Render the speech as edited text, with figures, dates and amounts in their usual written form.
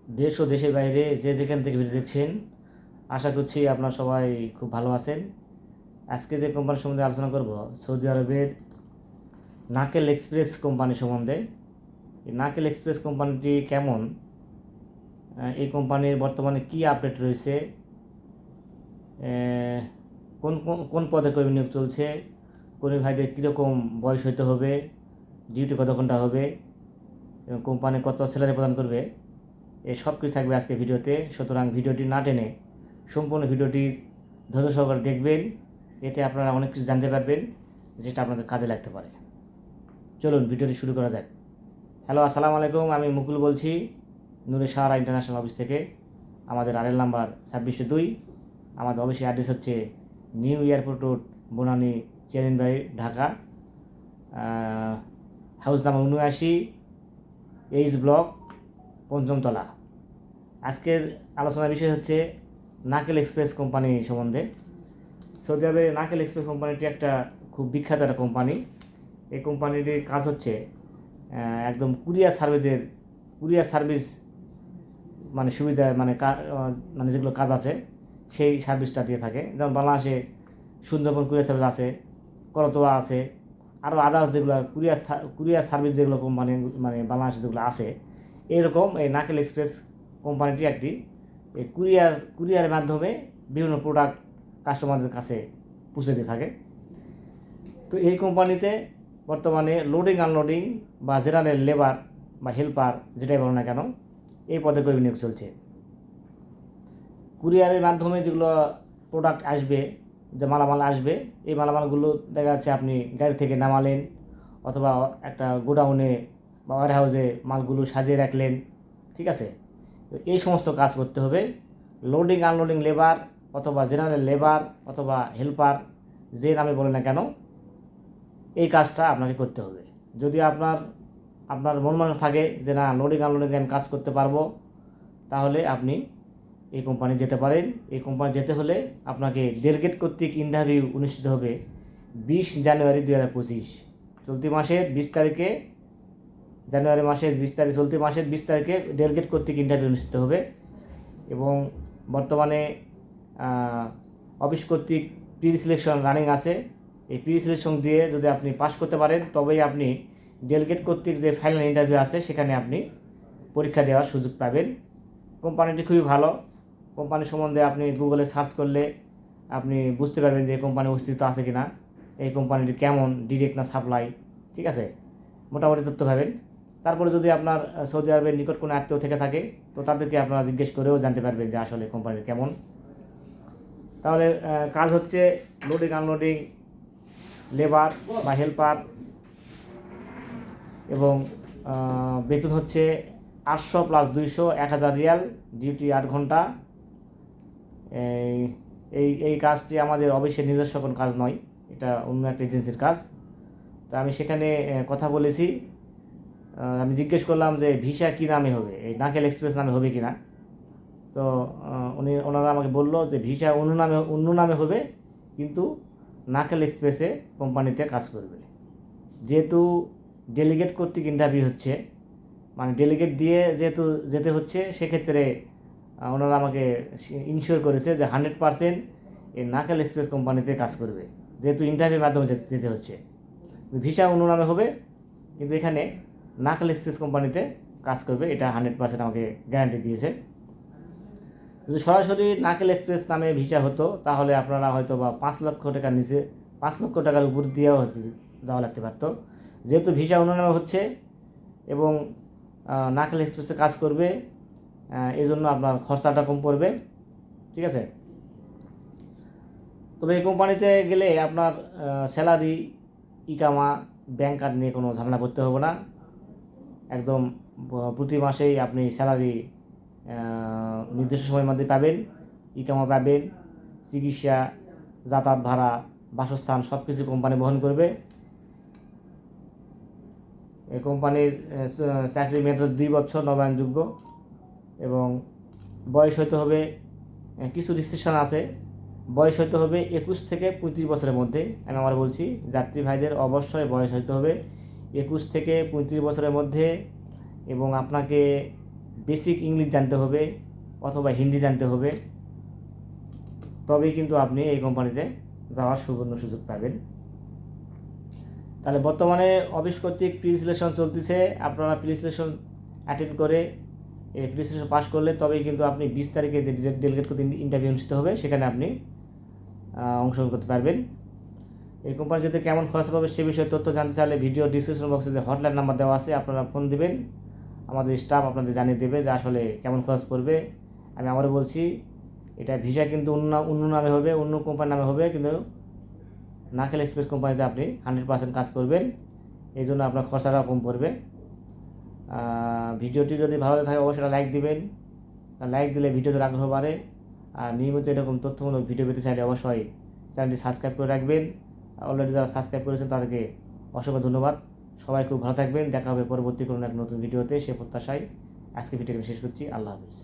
দেশ ও দেশের বাইরে যে যেখান থেকে ভিডিও দেখছেন, আশা করছি আপনারা সবাই খুব ভালো আছেন। আজকে যে কোম্পানি সম্বন্ধে আলোচনা করব, সৌদি আরবের নাকেল এক্সপ্রেস কোম্পানি সম্বন্ধে। এই নাকেল এক্সপ্রেস কোম্পানিটি কেমন, এই কোম্পানির বর্তমানে কি আপডেট রয়েছে, কোন কোন কোন পদে কর্মী নিয়োগ চলছে, কর্মী ভাইদের কীরকম বয়স হইতে হবে, ডিউটি কত ঘন্টা হবে এবং কোম্পানি কত স্যালারি প্রদান করবে, এই সব কিছু থাকবে আজকে ভিডিওতে। সুতরাং ভিডিওটি না টেনে সম্পূর্ণ ভিডিওটি ধৈর্য সহকারে দেখবেন, এতে আপনারা অনেক কিছু জানতে পারবেন যেটা আপনাদের কাজে লাগতে পারে। চলুন ভিডিওটি শুরু করা যাক। হ্যালো, আসসালামু আলাইকুম। আমি মুকুল বলছি, নূরে সাহারা ইন্টারন্যাশনাল অফিস থেকে। আমাদের আরেল নাম্বার 2602। আমাদের অফিসের অ্যাড্রেস হচ্ছে নিউ এয়ারপোর্ট রোড, বনানী, চেরিনবাড়ি, Dhaka. House number 79, H block, পঞ্চমতলা। আজকের আলোচনার বিষয় হচ্ছে নাকেল এক্সপ্রেস কোম্পানি সম্বন্ধে। সৌদি আরবের নাকেল এক্সপ্রেস কোম্পানিটি একটা খুব বিখ্যাত একটা কোম্পানি। এই কোম্পানিটির কাজ হচ্ছে একদম কুরিয়ার সার্ভিস মানে সুবিধা, মানে যেগুলো কাজ আছে সেই সার্ভিসটা দিয়ে থাকে। যেমন বাংলাদেশে সুন্দরবন কুরিয়ার সার্ভিস আছে, করতোয়া আছে, আরও আদার্স যেগুলো কুরিয়ার সার্ভিস যেগুলো কোম্পানি মানে বাংলাদেশে যেগুলো আছে, এরকম এই নাকেল এক্সপ্রেস কোম্পানিটি একটি এই কুরিয়ারের মাধ্যমে বিভিন্ন প্রোডাক্ট কাস্টমারদের কাছে পৌঁছে দিয়ে থাকে। তো এই কোম্পানিতে বর্তমানে লোডিং আনলোডিং বা জেনারেল লেবার বা হেল্পার যেটাই বলো না কেন, এই পদে কর্মী নিয়োগ চলছে। কুরিয়ারের মাধ্যমে যেগুলো প্রোডাক্ট আসবে, যে মালামাল আসবে, এই মালামালগুলো দেখা যাচ্ছে আপনি গাড়ি থেকে নামালেন অথবা একটা গোডাউনে বা ওয়ার হাউসে মালগুলো সাজিয়ে রাখলেন, ঠিক আছে। তো এই সমস্ত কাজ করতে হবে। লোডিং আনলোডিং লেবার অথবা জেনারেল লেবার অথবা হেল্পার, যে নামে বলে না কেন, এই কাজটা আপনাকে করতে হবে। যদি আপনার মন থাকে যে না, লোডিং আনলোডিং আমি কাজ করতে পারবো, তাহলে আপনি এই কোম্পানি যেতে পারেন। এই কোম্পানি যেতে হলে আপনাকে ডেলিগেট কর্তৃক ইন্টারভিউ অনুষ্ঠিত হবে 20 জানুয়ারি 2025, চলতি মাসের 20 তারিখে, জানুয়ারি মাসের 20 তারিখ, চলতি মাসের 20 তারিখে ডেলিগেট কর্তৃক ইন্টারভিউ অনুষ্ঠিত হবে। এবং বর্তমানে অফিস কর্তৃক প্রি সিলেকশন রানিং আছে। এই প্রি সিলেকশন দিয়ে যদি আপনি পাস করতে পারেন, তবেই আপনি ডেলিগেট কর্তৃক যে ফাইনাল ইন্টারভিউ আছে সেখানে আপনি পরীক্ষা দেওয়ার সুযোগ পাবেন। কোম্পানিটি খুবই ভালো। কোম্পানি সম্বন্ধে আপনি গুগলে সার্চ করলে আপনি বুঝতে পারবেন যে কোম্পানির অস্তিত্ব আছে কি না, এই কোম্পানিটি কেমন, ডিরেক্ট না সাপ্লাই, ঠিক আছে, মোটামুটি তথ্য পাবেন। তারপরে যদি আপনার সৌদি আরবের নিকট কোনো আত্মীয় থেকে থাকে, তো তাদেরকে আপনারা জিজ্ঞেস করেও জানতে পারবেন যে আসলে কোম্পানির কেমন। তাহলে কাজ হচ্ছে লোডিং আনলোডিং লেবার বা হেল্পার, এবং বেতন হচ্ছে 800 + 200, 1000 রিয়াল, ডিউটি 8 ঘন্টা। এই কাজটি আমাদের অবশ্যই নিজস্ব কোনো কাজ নয়, এটা অন্য একটা এজেন্সির কাজ। তো আমি সেখানে কথা বলেছি, আমি জিজ্ঞেস করলাম যে ভিসা কী নামে হবে, এই নাকেল এক্সপ্রেস নামে হবে কি না। তো ওনারা আমাকে বললো যে ভিসা অন্য নামে হবে, কিন্তু নাকেল এক্সপ্রেসে কোম্পানিতে কাজ করবে। যেহেতু ডেলিগেট কর্তৃক ইন্টারভিউ হচ্ছে, মানে ডেলিগেট দিয়ে যেহেতু যেতে হচ্ছে, সেক্ষেত্রে ওনারা আমাকে ইনশিওর করেছে যে 100% এই নাকেল এক্সপ্রেস কোম্পানিতে কাজ করবে, যেহেতু ইন্টারভিউর মাধ্যমে যেতে হচ্ছে। ভিসা অন্য নামে হবে, কিন্তু এখানে নাকেল এক্সপ্রেস কোম্পানিতে কাজ করবে, এটা 100% আমাকে গ্যারান্টি দিয়েছে। যদি সরাসরি নাকেল এক্সপ্রেস নামে ভিসা হতো, তাহলে আপনারা হয়তো বা 5 লক্ষ টাকার নিচে, 5 লক্ষ টাকার উপর দিয়েও যাওয়া লাগতে পারতো। যেহেতু ভিসা অন্য নামে হচ্ছে এবং নাকেল এক্সপ্রেসে কাজ করবে, এই জন্য আপনার খরচাটা কম পড়বে, ঠিক আছে। তবে এই কোম্পানিতে গেলে আপনার স্যালারি, ইকামা, ব্যাংক কার্ড নিয়ে কোনো ঝামেলা করতে হবে না। একদম প্রতি মাসেই আপনি স্যালারি নির্দিষ্ট সময়ের মধ্যে পাবেন, ইকামা পাবেন, চিকিৎসা, যাতায়াত ভাড়া, বাসস্থান সব কিছু কোম্পানি বহন করবে। এই কোম্পানির চাকরির মেয়াদ 2 বছর নবায়নযোগ্য, এবং বয়স হতে হবে, কিছু রেস্ট্রিকশন আছে, বয়স হতে হবে 21 থেকে 35 বছরের মধ্যে। আমি আবার বলছি, যাত্রী ভাইদের অবশ্যই বয়স হতে হবে 21 থেকে 35 বছরের মধ্যে, এবং আপনাকে বেসিক ইংলিশ জানতে হবে অথবা হিন্দি জানতে হবে, তবেই কিন্তু আপনি এই কোম্পানিতে যাওয়ার সুবর্ণ সুযোগ পাবেন। তাহলে বর্তমানে অফিস কর্তৃক প্রি সিলেকশন চলতেছে, আপনারা প্রি সিলেকশন অ্যাটেন্ড করে এই প্রি সিলেকশন পাস করলে তবেই কিন্তু আপনি 20 তারিখে যে ডেলিগেট করতে ইন্টারভিউ অনুষ্ঠিত হবে সেখানে আপনি অংশগ্রহণ করতে পারবেন। এই কোম্পানি যদি কেমন খরচ পাবে সে বিষয়ে তথ্য জানতে চাইলে ভিডিও ডিসক্রিপশন বক্সে যে হটলাইন নাম্বার দেওয়া আছে আপনারা ফোন দিবেন, আমাদের স্টাফ আপনাদের জানিয়ে দেবে যে আসলে কেমন খরচ পড়বে। আমি আবারও বলছি, এটা ভিসা কিন্তু অন্য নামে হবে, অন্য কোম্পানির নামে হবে, কিন্তু নাকেল এক্সপ্রেস কোম্পানিতে আপনি 100% কাজ করবেন, এই জন্য আপনার খরচাটা কম পড়বে। ভিডিওটি যদি ভালো থাকে অবশ্যই লাইক দিবেন, লাইক দিলে ভিডিওতে আগ্রহ বাড়ে। আর নিয়মিত এরকম তথ্যমূলক ভিডিও পেতে চাইলে অবশ্যই চ্যানেলটি সাবস্ক্রাইব করে রাখবেন। অলরেডি যারা সাবস্ক্রাইব করেছেন তাদেরকে অসংখ্য ধন্যবাদ। সবাই খুব ভালো থাকবেন, দেখা হবে পরবর্তী কোনো এক নতুন ভিডিওতে, সে প্রত্যাশায় আজকে ভিডিওটি শেষ করছি। আল্লাহ হাফিজ।